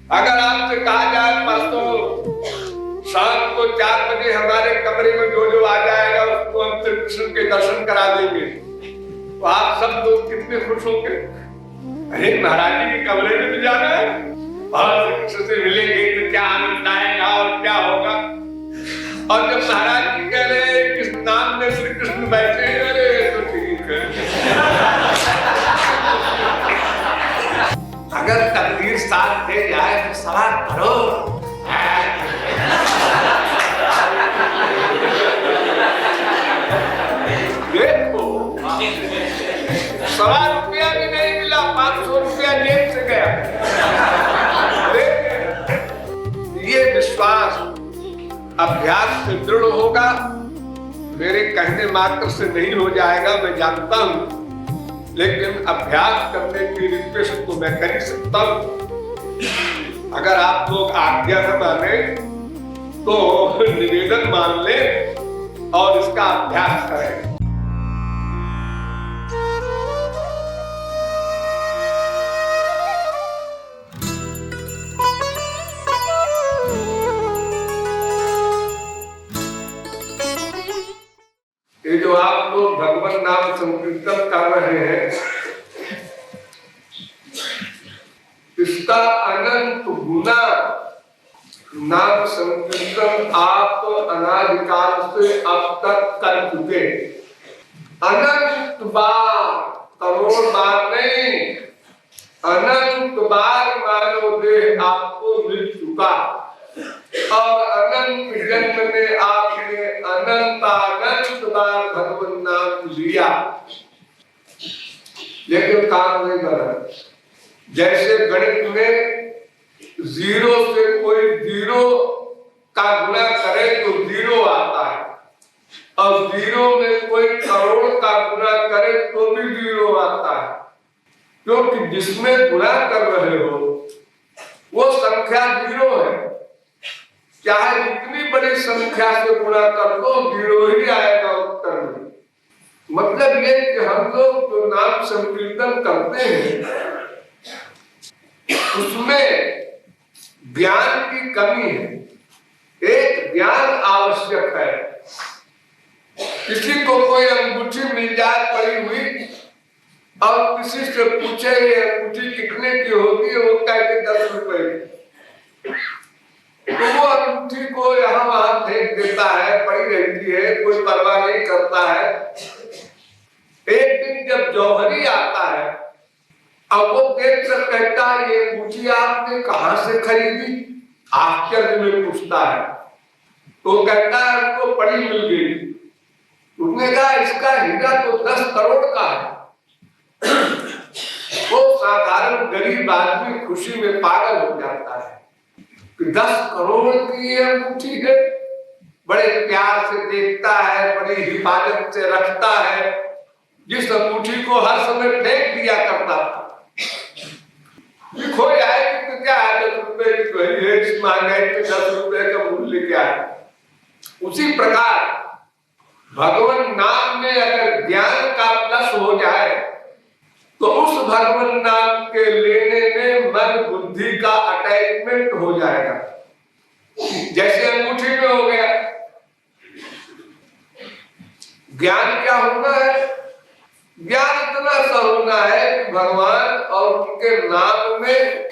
अगर आपसे कहा जाए परसों शाम को 4 बजे हमारे कमरे में जो आ जाएगा उसको हम श्री कृष्ण के दर्शन करा देंगे, तो आप सब लोग कितने खुश होंगे। अरे महाराज जी के कमरे में भी जाना है और श्री कृष्ण से मिलेंगे तो क्या आनंद आएगा और क्या होगा। और जब महाराज जी कह रहे हैं किस नाम में श्री कृष्ण बैठे हैं, अरे तो ठीक है। अगर तकदीर साथ दे जाए तो सवाल करो। देखो 1.25 रुपया भी नहीं मिला, 500 रुपया जेब से गया। ये विश्वास अभ्यास से दृढ़ होगा, मेरे कहने मात्र से नहीं हो जाएगा, मैं जानता हूं, लेकिन अभ्यास करने की रिक्वेस्ट तो मैं कर ही सकता हूं। अगर आप लोग आज्ञा न माने तो निवेदन मान ले और इसका अभ्यास करें। ये जो आप लोग भगवान नाम संकीर्तन कर रहे हैं, इसका अनंत गुना नाम संकीर्तन आप अनादिकाल से अब तक कर चुके। अनंत बार, करोड़ बार नहीं, अनंत बार मानव देह आपको मिल चुका और अनंत जन्म में आपने अनंत बार भगवान नाम लिया, लेकिन काम नहीं बना। जैसे गणित में 0 से कोई 0 का गुणा करे तो 0 आता है, और 0 में कोई करोड़ का गुणा करे तो भी 0 आता है, क्योंकि जिसमें गुणा कर रहे हो वो संख्या 0 है। चाहे जितनी बड़ी संख्या से गुणा कर दो 0 ही आएगा उत्तर में। मतलब ये कि हम लोग जो नाम संकीर्तन करते हैं उसमें ज्ञान की कमी है। एक ज्ञान आवश्यक है। किसी को कोई अंगूठी मिल जाए पड़ी हुई और किसी से पूछे ये अंगूठी कितने की होगी, वो कहते 10 रुपए, तो वो अंगूठी को यहाँ वहां फेंक देता है, पड़ी रहती है, कोई परवाह नहीं करता है। एक दिन जब जौहरी आता है, अब वो देख कर कहता है ये अंगूठी आपने कहां से खरीदी, आश्चर्य में पूछता है, तो कहता है हमको पड़ी मिल गई। उसने कहा इसका हीरा तो 10 करोड़ का है। वो साधारण गरीब आदमी खुशी में पागल हो जाता है कि 10 करोड़ की ये अंगूठी है। बड़े प्यार से देखता है, बड़ी हिफाजत से रखता है, जिस अंगूठी को हर समय फेंक दिया करता था। खो जाएगी तो क्या है, 10 रुपए की तो है, इस महंगाई में 10 रुपए का मूल्य क्या है। उसी प्रकार भगवान नाम में अगर ज्ञान का प्लस हो जाए तो उस भगवान नाम के लेने में मन बुद्धि का अटैचमेंट हो जाएगा, जैसे अंगूठी में हो गया। ज्ञान क्या होना है? ज्ञान इतना सा होना है कि भगवान और उनके नाम में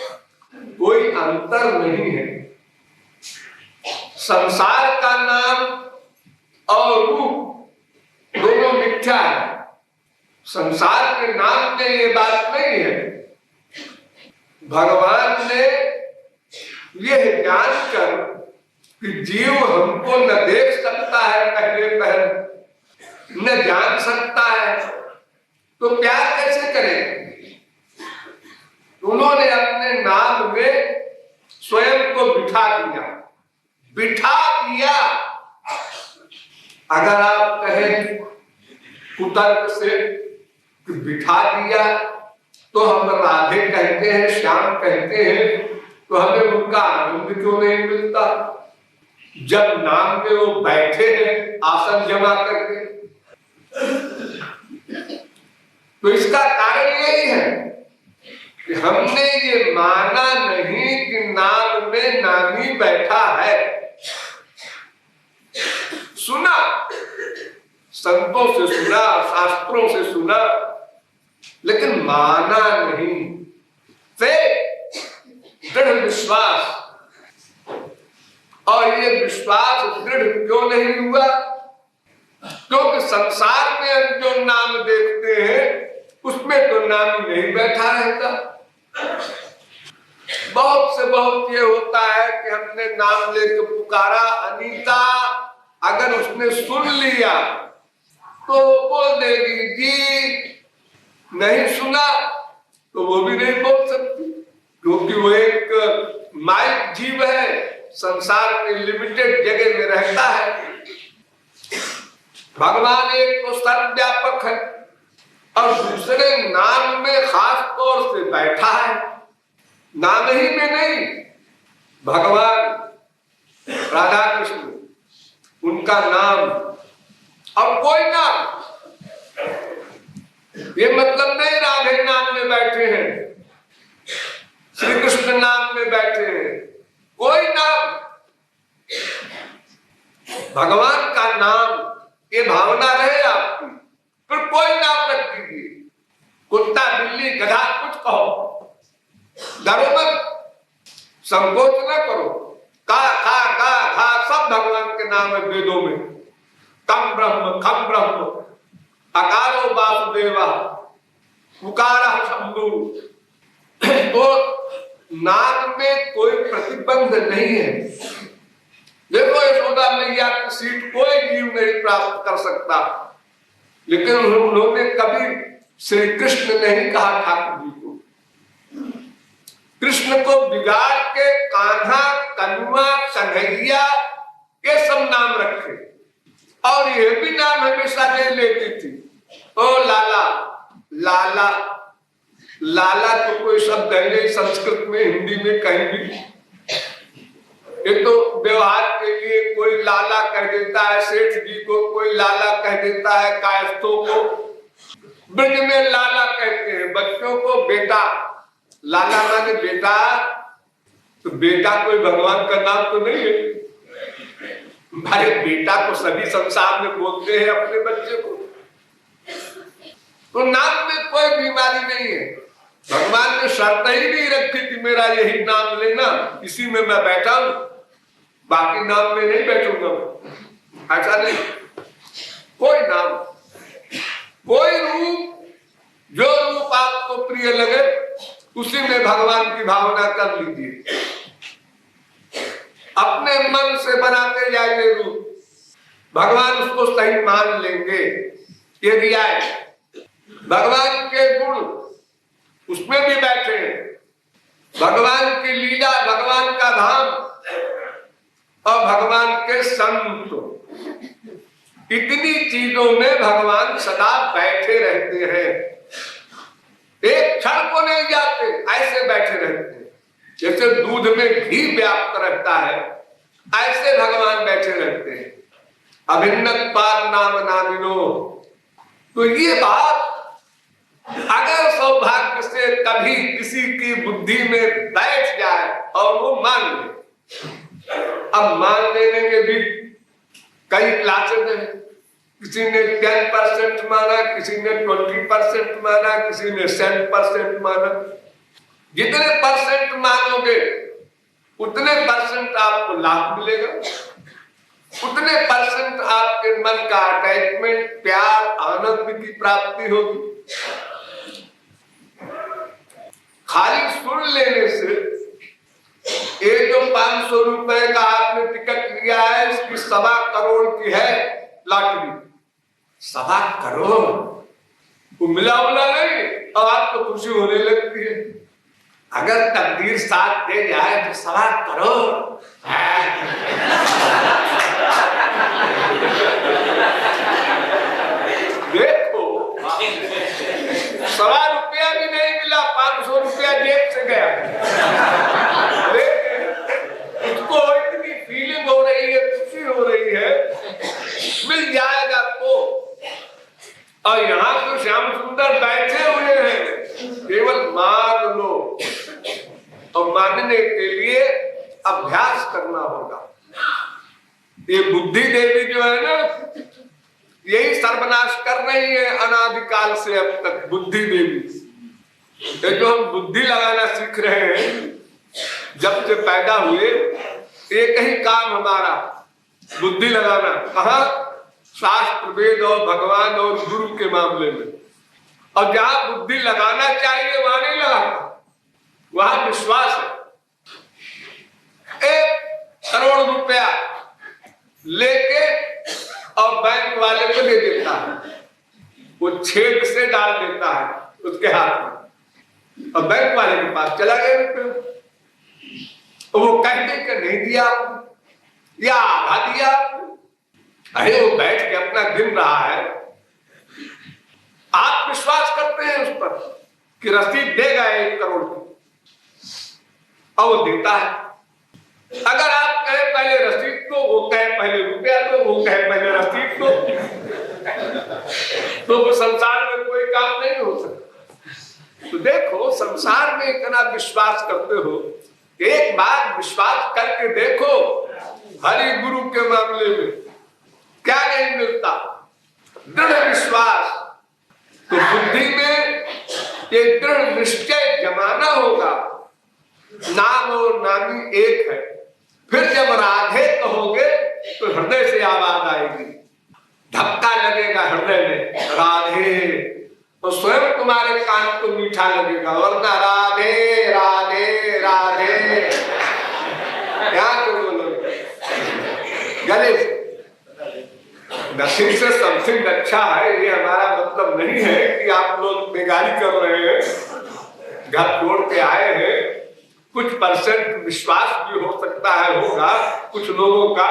कोई अंतर नहीं है। संसार का नाम और रूप दोनों मिथ्या है। संसार के नाम में ये बात नहीं है। भगवान ने यह जानकर कि जीव हमको न देख सकता है, पहले न जान सकता है, तो प्यार कैसे करें? उन्होंने अपने नाम में स्वयं को बिठा दिया। अगर आप कहें कुतर्क से कि बिठा दिया, तो हम राधे कहते हैं, श्याम कहते हैं, तो हमें उनका आनंद क्यों नहीं मिलता जब नाम में वो बैठे हैं आसन जमा करके? तो इसका कारण यही है कि हमने ये माना नहीं कि नाम नामी बैठा है। सुना, संतों से सुना, शास्त्रों से सुना, लेकिन माना नहीं। से दृढ़ विश्वास, और ये विश्वास दृढ़ क्यों नहीं हुआ? क्योंकि संसार में हम जो नाम देखते हैं उसमें तो नाम नहीं बैठा रहता। बहुत से बहुत ये होता है कि हमने नाम लेकर पुकारा अनीता, अगर उसने सुन लिया तो बोल देगी जी, नहीं सुना तो वो भी नहीं बोल सकती, क्योंकि वो एक माइक जीव है, संसार में लिमिटेड जगह में रहता है। भगवान एक तो सर्वव्यापक है और दूसरे नाम में खास तौर से बैठा है। नाम ही में नहीं, भगवान राधा कृष्ण उनका नाम और कोई नाम, ये मतलब नहीं राधे नाम में बैठे हैं, श्री कृष्ण नाम में बैठे हैं, कोई नाम, भगवान का नाम, ये भावना रहे आपकी, फिर कोई नाम रख दीजिए, कुत्ता बिल्ली गधा कुछ कहो, डरो मत, संकोच न करो, का खा गा खा सब भगवान के नाम है वेदों में। तम ब्रह्म खम ब्रह्म अकारो वासुदेवा पुकारा शंभु। तो नाम में कोई प्रतिबंध नहीं है। देखो यशोदा मैया की सीट कोई जीव नहीं प्राप्त कर सकता, लेकिन उन्होंने कभी श्री कृष्ण नहीं कहा ठाकुर जी को। कृष्ण को बिगाड़ के कान्हा, कनुआ, कन्हैया ये सब नाम रखे, और ये भी नाम हमेशा नहीं लेती थी। ओ लाला, लाला, लाला तो कोई शब्द है नहीं संस्कृत में, हिंदी में कहीं भी। ये तो व्यवहार के लिए कोई लाला कह देता है, सेठ जी को कोई लाला कह देता है, कायस्थों को ब्रज में लाला कहते हैं, बच्चों को बेटा, लाला माने बेटा, तो बेटा कोई भगवान का नाम तो नहीं है। हमारे बेटा को सभी संसार में बोलते हैं अपने बच्चे को, तो नाम में कोई बीमारी नहीं है। भगवान ने शर्त ही नहीं रखी थी मेरा यही नाम लेना, इसी में मैं बैठा हूं, बाकी नाम में नहीं बैठूंगा, ऐसा नहीं। कोई नाम, कोई रूप, जो रूप आपको प्रिय लगे उसी में भगवान की भावना कर लीजिए। अपने मन से बनाते जाइए रूप, भगवान उसको सही मान लेंगे। ये दिया है भगवान के गुण, उसमें भी बैठे हैं, भगवान की लीला, भगवान का धाम और भगवान के संत, इतनी चीजों में भगवान सदा बैठे रहते हैं, एक क्षण को नहीं जाते, ऐसे बैठे रहते हैं। जैसे दूध में घी व्याप्त रहता है, ऐसे भगवान बैठे रहते हैं। अभिन्नत पाद नाम नामिनो। तो ये बात अगर सौभाग्य से कभी किसी की बुद्धि में बैठ जाए और वो मान ले, अब मान लेने के भी कई क्लासेस हैं, किसी ने 10% माना, किसी ने 20% माना, किसी ने 7% माना। जितने परसेंट मानोगे उतने परसेंट आपको लाभ मिलेगा, उतने परसेंट आपके मन का अटैचमेंट, प्यार, आनंद की प्राप्ति होगी। खाली सुन लेने से, ये जो 500 रुपए का आपने टिकट लिया है, इसकी 1.25 करोड़ की है लॉटरी, 1.25 करोड़ वो मिला नहीं, और आपको खुशी होने लगती है। अगर तकदीर साथ दे जाए तो 1.25 करोड़ देखो, 1.25 रुपया भी नहीं मिला, 500 रुपया जेब से गया। उसको इतनी फीलिंग हो रही है, खुशी हो रही है, मिल जाएगा तो। और यहाँ तो श्याम सुंदर बैठे हुए हैं, केवल मान लो, और मानने के लिए अभ्यास करना होगा। ये बुद्धि देवी जो है ना, यही सर्वनाश कर रही है अनादिकाल से अब तक। बुद्धि देवी, ये जो हम बुद्धि लगाना सीख रहे हैं जब से पैदा हुए, एक ही काम हमारा बुद्धि लगाना। कहा? शास्त्र, वेद और भगवान और गुरु के मामले में। और जहां बुद्धि लगाना चाहिए वहां नहीं लगाता, वहां विश्वास है। 1 करोड़ रुपया लेके और बैंक वाले को दे देता है, वो छेद से डाल देता है उसके हाथ में, और बैंक वाले के पास चला गया रुपये। वो कहते कि नहीं दिया या आधा दिया। अरे वो बैठ के अपना गिन रहा है, आप विश्वास करते हैं उस पर कि रसीद देगा 1 करोड़ की, और वो देता है। अगर आप कहे पहले रसीद दो, वो कहे पहले रुपया दो, वो कहे पहले रसीद दो, तो संसार में कोई काम नहीं हो सकता। तो देखो, संसार में इतना विश्वास करते हो, एक बार विश्वास करके देखो हरि गुरु के मामले में क्या नहीं मिलता, दृढ़ विश्वास। तो बुद्धि में ये दृढ़ निश्चय जमाना होगा, नाम और नामी एक है। फिर जब राधे कहोगे तो हृदय से आवाज आएगी, धक्का लगेगा हृदय में, राधे, तो स्वयं तुम्हारे कान को मीठा लगेगा। वरना राधे राधे राधे क्या बोलोगे? गले नथिंग से समथिंग अच्छा है, ये हमारा मतलब नहीं है कि आप लोग बेगारी कर रहे हैं, घर छोड़ के आए हैं। कुछ परसेंट विश्वास भी हो सकता है, होगा कुछ लोगों का,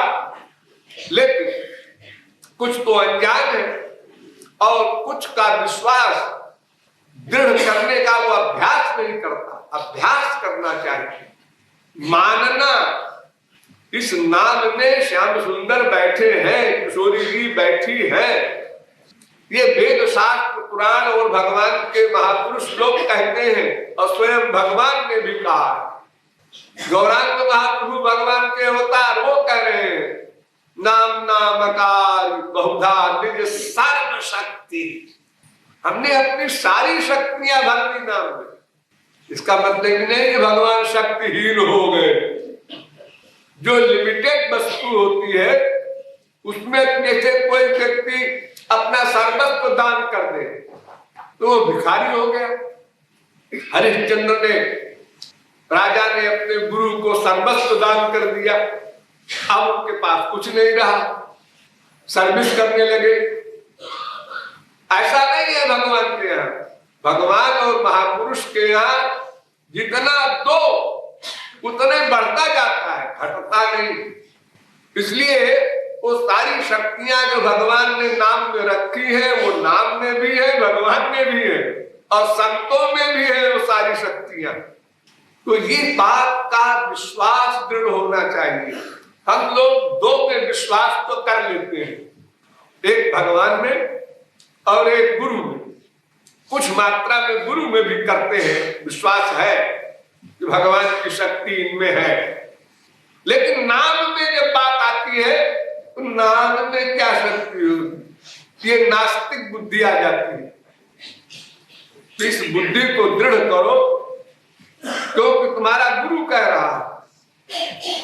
लेकिन कुछ तो अनजान है और कुछ का विश्वास दृढ़ करने का वो अभ्यास नहीं करता। अभ्यास करना चाहिए, मानना। इस नाम में श्याम सुंदर बैठे हैं, किशोरी जी बैठी है, ये वेद शास्त्र पुराण और भगवान के महापुरुष लोग कहते हैं, और स्वयं भगवान ने भी कहा। गौरांग महाप्रभु भगवान के अवतार, वो कह रहे हैं नाम नामकार बहुधा निज सर्व शक्ति। हमने अपनी सारी शक्तियां भर दी नाम में। इसका मतलब नहीं कि भगवान शक्तिहीन हो गए। जो लिमिटेड वस्तु होती है उसमें जैसे कोई व्यक्ति अपना सर्वस्व दान कर दे तो वो भिखारी हो गया। हरिश्चंद्र ने, राजा ने अपने गुरु को सर्वस्व दान कर दिया, अब उनके पास कुछ नहीं रहा, सर्विस करने लगे। ऐसा नहीं है भगवान के यहाँ। भगवान और महापुरुष के यहाँ जितना दो उतने बढ़ता जाता है, घटता नहीं। इसलिए वो सारी शक्तियां जो भगवान ने नाम में रखी है, वो नाम में भी है, भगवान में भी है, और संतों में भी है वो सारी शक्तियां। तो ये बात का विश्वास दृढ़ होना चाहिए। हम लोग दो में विश्वास तो कर लेते हैं, एक भगवान में और एक गुरु में। कुछ मात्रा में गुरु में भी करते हैं, विश्वास है कि भगवान की शक्ति इनमें है। लेकिन नाम में जब बात आती है तो नाम में क्या शक्ति होगी, ये नास्तिक बुद्धि आ जाती है। तो इस बुद्धि को दृढ़ करो, क्योंकि तुम्हारा गुरु कह रहा है।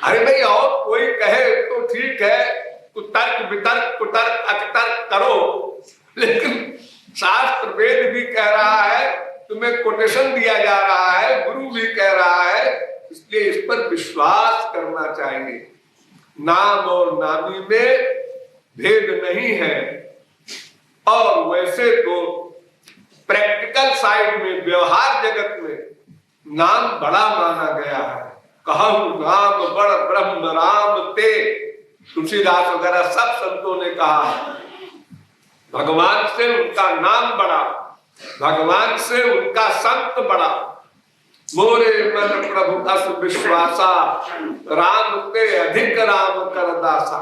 अरे भाई और कोई कहे तो ठीक है, तर्क वितर्क कुतर्क अतर्क करो, लेकिन शास्त्र वेद भी कह रहा है, तुम्हें कोटेशन दिया जा रहा है, गुरु भी कह रहा है, इसलिए इस पर विश्वास करना चाहिए। नाम और नामी में भेद नहीं है। और वैसे तो प्रैक्टिकल साइड में, व्यवहार जगत में नाम बड़ा माना गया है। कहूं नाम बड़ ब्रह्म राम ते, तुलसीदास वगैरह सब संतों ने कहा भगवान से उनका नाम बड़ा, भगवान से उनका संत बड़ा। मोरे मन प्रभु अस विश्वासा, राम ते अधिक राम कर दासा।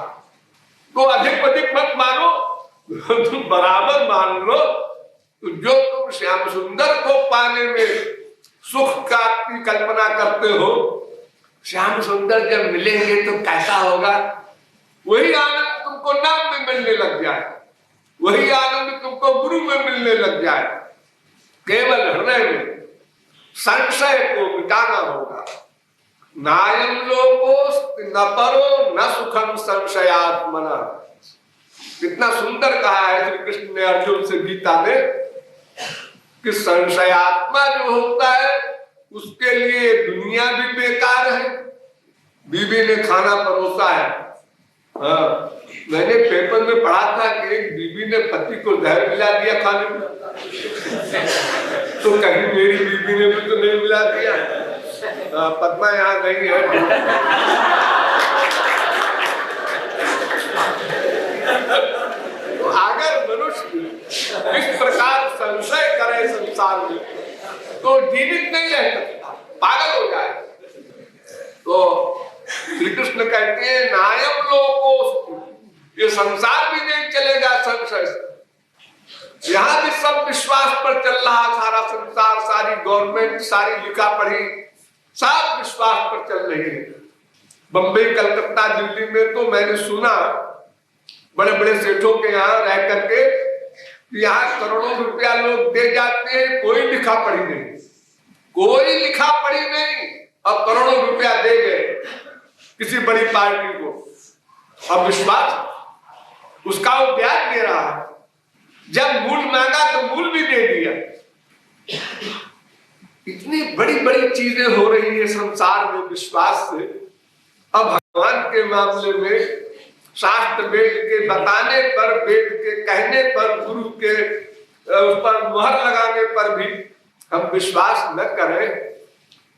तो अधिक मत मानो, तुम बराबर मान लो। तो जो तुम श्याम सुंदर को पाने में सुख का की कल्पना करते हो, श्याम सुंदर जब मिलेंगे तो कैसा होगा? वही आनंद तुमको नाम में मिलने लग जाए, वही आनंद तुमको गुरु में मिलने लग जाए। केवल हृदय में संशय को मिटाना होगा। नायम लोको न परो न सुखम संशयात्मना। कितना सुंदर कहा है श्री कृष्ण ने अर्जुन से गीता में कि संशयात्मा जो होता है उसके लिए दुनिया भी बेकार है। बीबी ने खाना परोसा है, हाँ, मैंने पेपर में पढ़ा था कि एक बीबी ने पति को जहर मिला दिया खाने में। तो कहीं मेरी बीबी ने भी तो नहीं मिला दिया। पद्मा यहाँ नहीं है। तो अगर मनुष्य इस प्रकार संशय करे संसार में तो जीवित नहीं रह सकता, पागल हो जाए। तो श्री कृष्ण कहते हैं नायम लोको, ये संसार भी नहीं चलेगा संशय से। यहाँ भी सब विश्वास पर चल रहा, सारा संसार, सारी गवर्नमेंट, सारी लिखा पढ़ी सब विश्वास पर चल रही है। बंबई, कलकत्ता, दिल्ली में तो मैंने सुना बड़े बड़े सेठों के यहाँ रह करके यहाँ करोड़ों रुपया लोग दे जाते हैं, कोई लिखा पढ़ी नहीं, कोई लिखा पढ़ी नहीं, अब करोड़ों रुपया दे गए किसी बड़ी पार्टी को। अब विश्वास उसका वो ब्याज दे रहा है, जब मूल मांगा तो मूल भी दे दिया। इतनी बड़ी बड़ी चीजें हो रही है संसार में विश्वास से। अब भगवान के मामले में शास्त्र वेद के बताने पर, वेद के कहने पर, गुरु के उस पर मुहर लगाने पर भी हम विश्वास न करें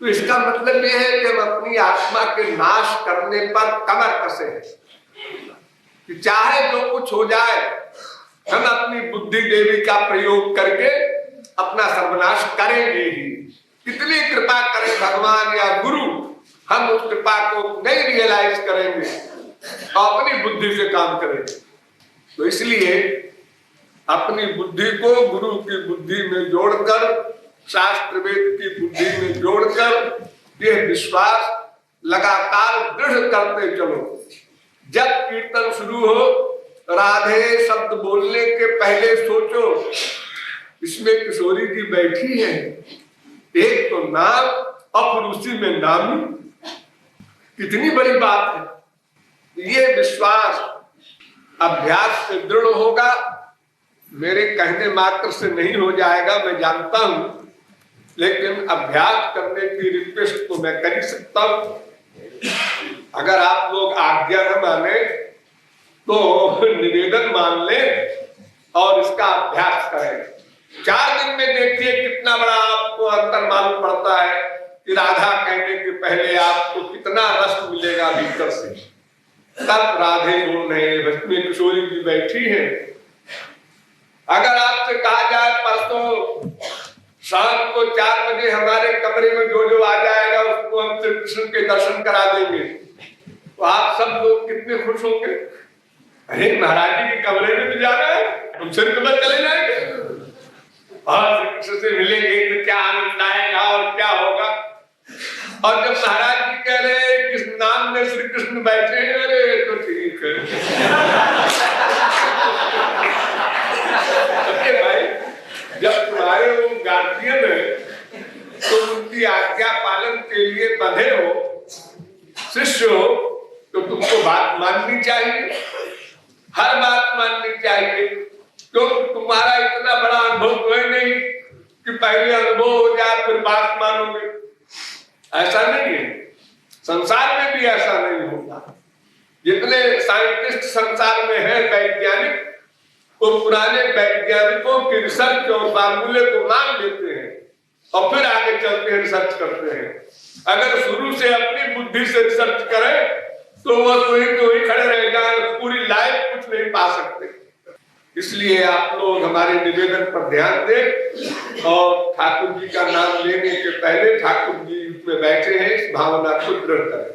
तो इसका मतलब यह है कि हम अपनी आत्मा के नाश करने पर कमर कसे कि चाहे जो कुछ हो जाए हम अपनी बुद्धि देवी का प्रयोग करके अपना सर्वनाश करेंगे ही। कितनी कृपा करें भगवान या गुरु, हम उस कृपा को नहीं रियलाइज करेंगे और अपनी बुद्धि से काम करेंगे। तो इसलिए अपनी बुद्धि को गुरु की बुद्धि में जोड़कर, शास्त्र वेद की बुद्धि में जोड़कर यह विश्वास लगातार दृढ़ करते चलो। जब कीर्तन शुरू हो, राधे शब्द बोलने के पहले सोचो इसमें किशोरी जी बैठी है, एक तो नाम और फिर उसी में नामी, कितनी बड़ी बात है। ये विश्वास अभ्यास से दृढ़ होगा, मेरे कहने मात्र से नहीं हो जाएगा मैं जानता हूं, लेकिन अभ्यास करने की रिक्वेस्ट तो मैं कर ही सकता हूं। अगर आप लोग आज्ञा न माने तो निवेदन मान ले और इसका अभ्यास करें। 4 दिन में देखिए कितना बड़ा आपको अंतर मालूम पड़ता है कि राधा कहने के पहले आपको कितना रस मिलेगा भीतर से। तब राधे बोल रहे, भस्मी किशोरी भी बैठी है। अगर आपसे कहा जाए परसों शाम को 4 बजे हमारे कमरे में जो जो आ जाएगा उसको हम श्री कृष्ण के दर्शन करा देंगे, तो आप सब लोग कितने खुश होंगे। अरे महाराज जी के कमरे में भी जाना है, हम सिर्फ में चले जाएंगे और श्री कृष्ण से मिलेंगे तो क्या आनंद आएगा और क्या होगा। और जब महाराज जी कह रहे हैं किस नाम में श्री कृष्ण बैठे हैं, अरे तो ठीक है। भाई जब तुम्हारे वो गार्जियन है तो उनकी आज्ञा पालन के लिए बंधे हो, शिष्य हो, तो तुमको बात माननी चाहिए, हर बात माननी चाहिए। तो तुम्हारा इतना बड़ा अनुभव तो है नहीं कि पहले अनुभव हो जाए फिर बात मानोगे, ऐसा नहीं है। संसार में भी ऐसा नहीं होता। जितने साइंटिस्ट संसार में है वैज्ञानिक, वो पुराने वैज्ञानिकों की रिसर्च और फार्मूले को मान लेते हैं और फिर आगे चलते हैं रिसर्च करते हैं। अगर शुरू से अपनी बुद्धि से रिसर्च करें तो वह वही खड़े रह जाए, पूरी लाइफ कुछ नहीं पा सकते। इसलिए आप लोग हमारे निवेदन पर ध्यान दें और ठाकुर जी का नाम लेने के पहले ठाकुर जी में बैठे हैं इस भावना को दृढ़ करें।